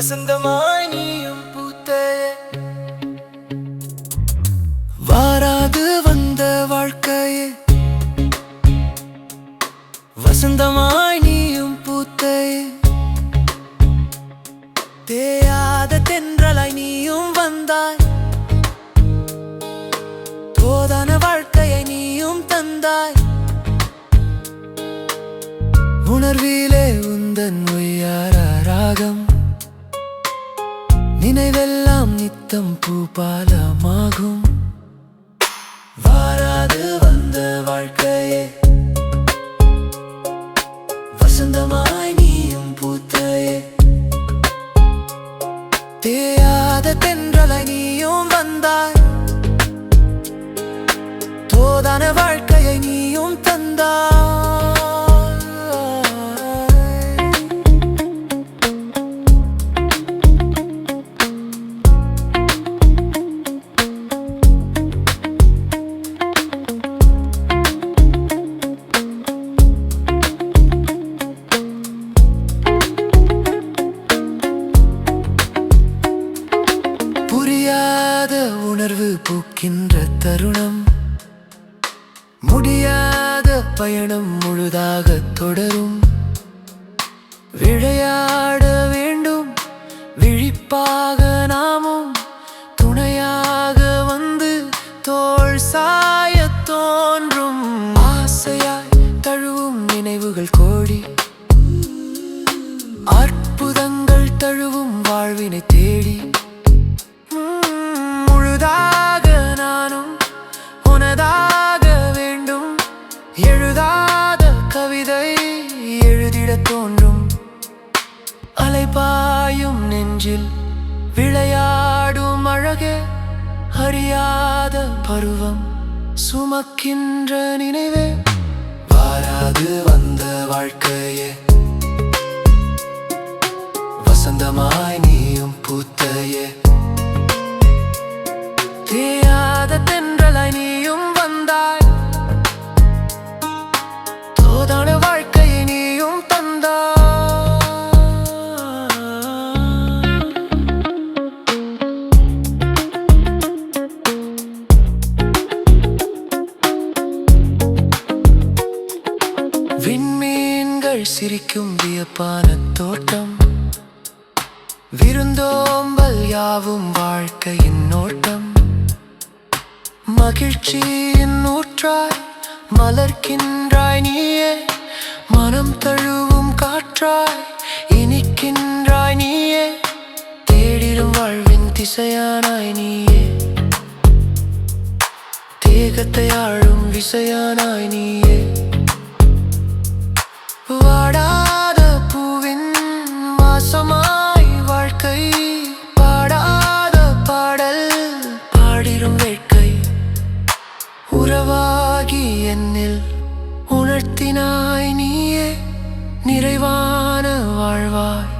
வசந்தமாய் நீயும் பூத்தையே. வாராது வந்த வாழ்க்கையே வசந்தமாய் நீயும் பூத்தையே. தேயாத தென்றலாய் நீயும் வந்தாய், தோதான வாழ்க்கையை நீயும் தந்தாய். உணர்விலே உந்தன் உய்யார ராகம், நினைவெல்லாம் நித்தம் பூபாலமாகும். வாராது வந்த வாழ்க்கையே வசந்தமாய் நீயும் பூத்தையே. தேயாத தென்றலாய் நீயும் வந்தாய், தோதான வாழ்க்கையை நீயும் தந்தாய். புரியாத உணர்வு பூக்கின்ற தருணம், முடியாத பயணம் முழுதாக தொடரும். விளையாட வேண்டும் விழிப்பாக நாமும், துணையாக வந்து தோள் சாய தோன்றும். ஆசையாய் தழுவும் நினைவுகள் கோடி, அற்புதங்கள் தழுவும் வாழ்வினை தேடி. முழுதாக நானும் உனதாக வேண்டும், எழுதாத கவிதை எழுதிட தோன்றும். அலைபாயும் நெஞ்சில் விளையாடும் அழகே, அறியாத பருவம் சுமக்கின்ற நினைவே. வாராது வந்த வாழ்க்கையே வசந்தமாய் நீயும் பூத்தையே. தேயாத தென்றலாய் நீயும் வந்தாய், தோதான வாழ்க்கையை நீயும் தந்தாய். விண்மீன்கள் சிரிக்கும் வியப்பான தோட்டம், விருந்தோம்பல் யாவும் வாழ்க்கையின் நோட்டம். மகிழ்ச்சியின் ஊற்றாய் மலர்க்கின்றாய் நீயே, மனம் தழுவும் காற்றாய் இனிக்கின்றாய் நீயே. தேடிடும் வாழ்வின் திசையானாய் நீயே, தேகத்தை ஆளும் விசையானாய் நீயே. வாடாத பூவின் வாசமாய் வாழ்க்கை, பாடாத பாடல் பாடிடும் வேட்கை. உறவாகி என்னில் உணர்த்தினாய் நீயே, நிறைவான வாழ்வாய்.